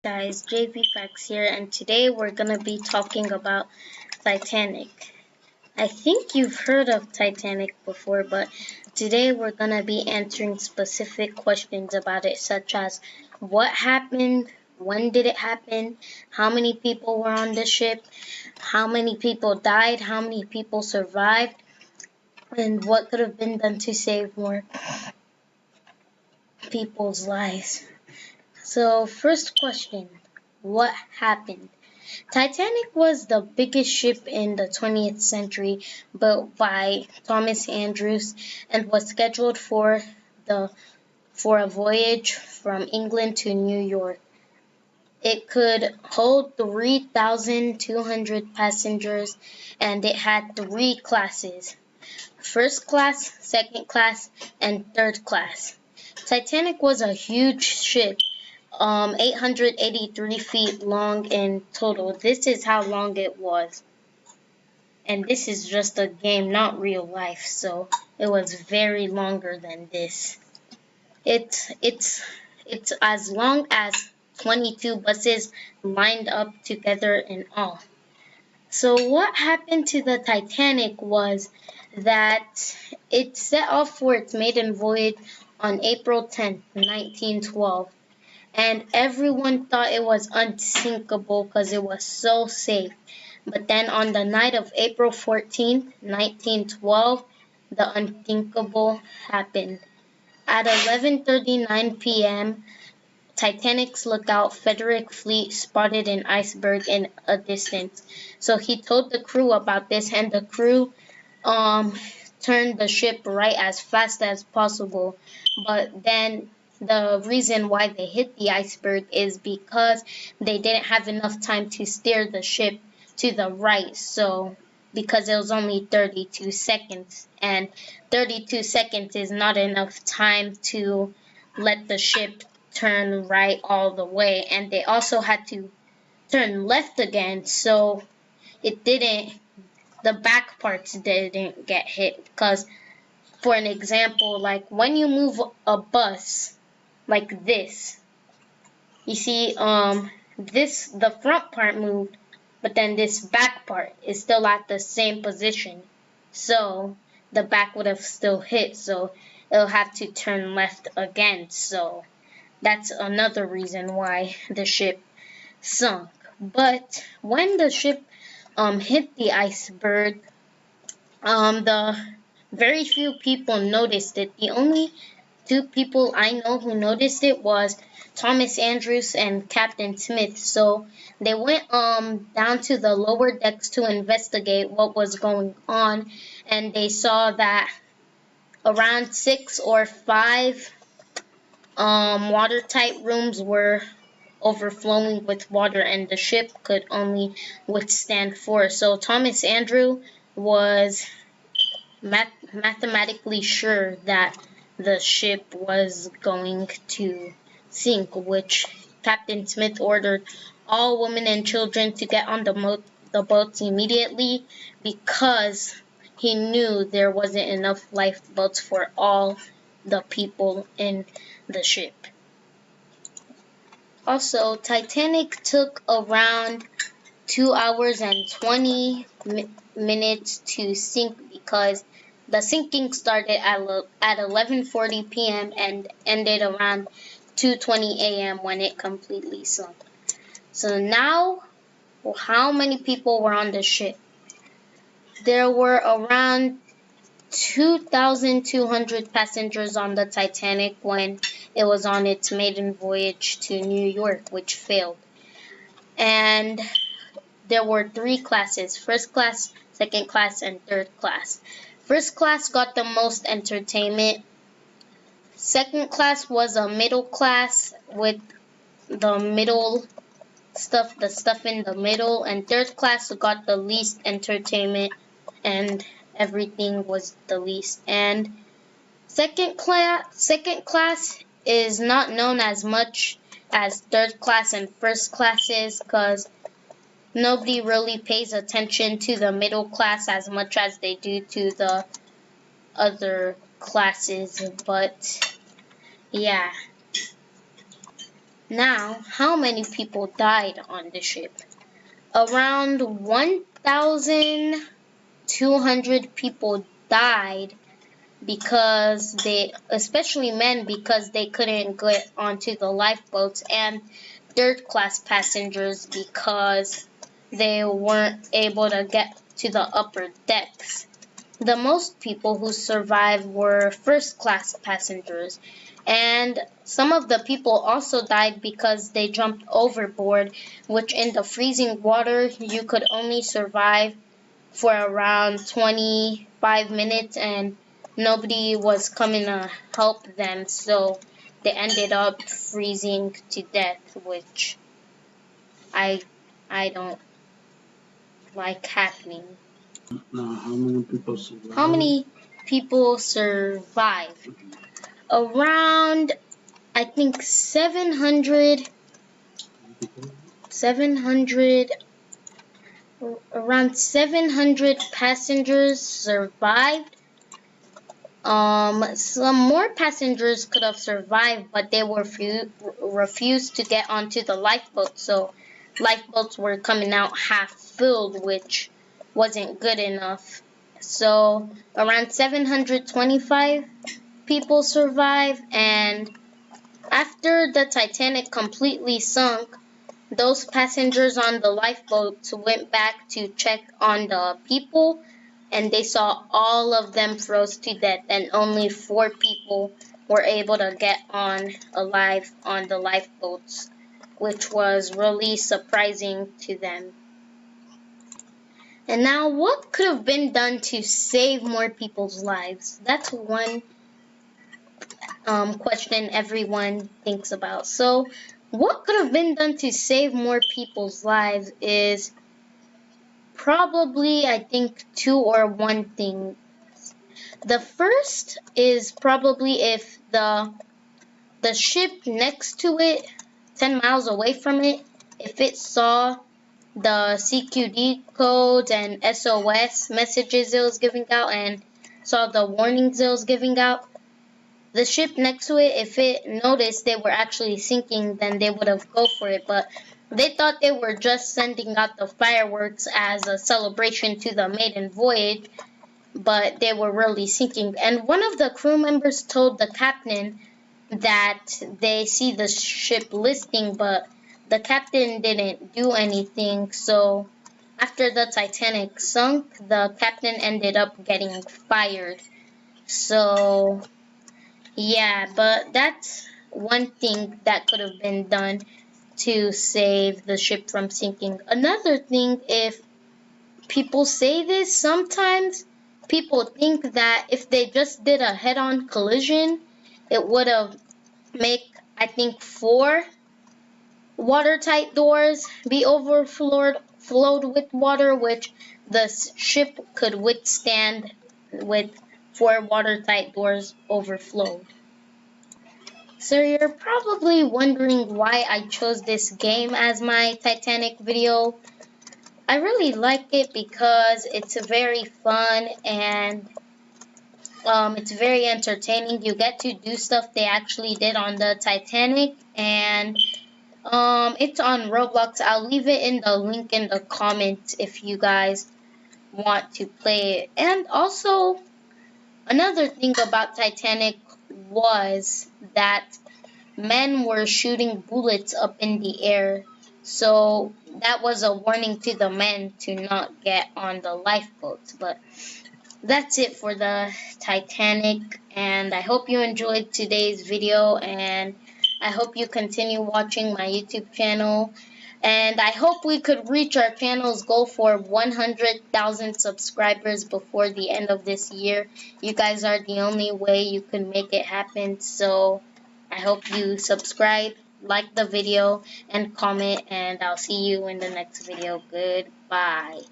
Guys, JP Facts here, and today we're gonna be talking about Titanic. I think you've heard of Titanic before, but today we're gonna be answering specific questions about it, such as what happened, when did it happen, how many people were on the ship, how many people died, how many people survived, and what could have been done to save more people's lives. So, first question, what happened? Titanic was the biggest ship in the 20th century, built by Thomas Andrews, and was scheduled the for a voyage from England to New York. It could hold 3,200 passengers, and it had three classes: first class, second class, and third class. Titanic was a huge ship, 883 feet long in total. This is how long it was. And this is just a game, not real life, so it was very longer than this. It's as long as 22 buses lined up together in all. So what happened to the Titanic was that it set off for its maiden voyage on April 10th, 1912. And everyone thought it was unsinkable because it was so safe. But then on the night of April 14th, 1912, the unthinkable happened. At 11:39 p.m., Titanic's lookout Frederick Fleet spotted an iceberg in a distance. So he told the crew about this, and the crew turned the ship right as fast as possible. But then the reason why they hit the iceberg is because they didn't have enough time to steer the ship to the right. So because it was only 32 seconds, and 32 seconds is not enough time to let the ship turn right all the way, and they also had to turn left again, so it didn't the back parts didn't get hit. Because for an example, like when you move a bus like this, you see the front part moved, but then this back part is still at the same position, so the back would have still hit, so it'll have to turn left again. So that's another reason why the ship sunk. But when the ship hit the iceberg, the very few people noticed it. The only two people I know who noticed it was Thomas Andrews and Captain Smith. So they went down to the lower decks to investigate what was going on, and they saw that around 6 or 5 watertight rooms were overflowing with water, and the ship could only withstand 4. So Thomas Andrew was mathematically sure that the ship was going to sink, which Captain Smith ordered all women and children to get on the boats immediately, because he knew there wasn't enough lifeboats for all the people in the ship. Also, Titanic took around 2 hours and 20 minutes to sink, because the sinking started at 11:40 p.m. and ended around 2:20 a.m. when it completely sunk. So now, how many people were on the ship? There were around 2,200 passengers on the Titanic when it was on its maiden voyage to New York, which failed. And there were 3 classes: first class, second class, and third class. First class got the most entertainment. Second class was a middle class with the middle stuff, the stuff in the middle, and third class got the least entertainment, and everything was the least. And second class is not known as much as third class and first class is, because nobody really pays attention to the middle class as much as they do to the other classes. But yeah. Now, how many people died on the ship? Around 1,200 people died because especially men, because they couldn't get onto the lifeboats, and third class passengers because they weren't able to get to the upper decks. The most people who survived were first class passengers, and some of the people also died because they jumped overboard, which in the freezing water you could only survive for around 25 minutes, and nobody was coming to help them, so they ended up freezing to death, which I I don't like happening. Now, how many people survived? How many people survived? Around, I think 700, around 700 passengers survived. Some more passengers could have survived, but they were refused to get onto the lifeboat. So lifeboats were coming out half filled, which wasn't good enough. So around 725 people survived, and after the Titanic completely sunk, those passengers on the lifeboats went back to check on the people, and they saw all of them froze to death, and only 4 people were able to get on alive on the lifeboats, which was really surprising to them. And now, what could have been done to save more people's lives? That's one question everyone thinks about. So, what could have been done to save more people's lives is probably, I think, 2 or 1 thing. The first is probably if the ship next to it, 10 miles away from it, if it saw the CQD codes and SOS messages it was giving out and saw the warnings it was giving out, the ship next to it, if it noticed they were actually sinking, then they would have go for it. But they thought they were just sending out the fireworks as a celebration to the maiden voyage, but they were really sinking. And one of the crew members told the captain that they see the ship listing, but the captain didn't do anything. So after the Titanic sunk, the captain ended up getting fired. So yeah, but that's one thing that could have been done to save the ship from sinking. Another thing, if people say this sometimes, people think that if they just did a head-on collision, it would have make, I think, 4 watertight doors be flowed with water, which the ship could withstand with 4 watertight doors overflowed. So you're probably wondering why I chose this game as my Titanic video. I really like it because it's very fun and it's very entertaining. You get to do stuff they actually did on the Titanic, and it's on Roblox. I'll leave it in the link in the comments if you guys want to play it. And also, another thing about Titanic was that men were shooting bullets up in the air. So that was a warning to the men to not get on the lifeboats. But that's it for the Titanic, and I hope you enjoyed today's video, and I hope you continue watching my YouTube channel, and I hope we could reach our channel's goal for 100,000 subscribers before the end of this year. You guys are the only way you can make it happen, so I hope you subscribe, like the video, and comment, and I'll see you in the next video. Goodbye.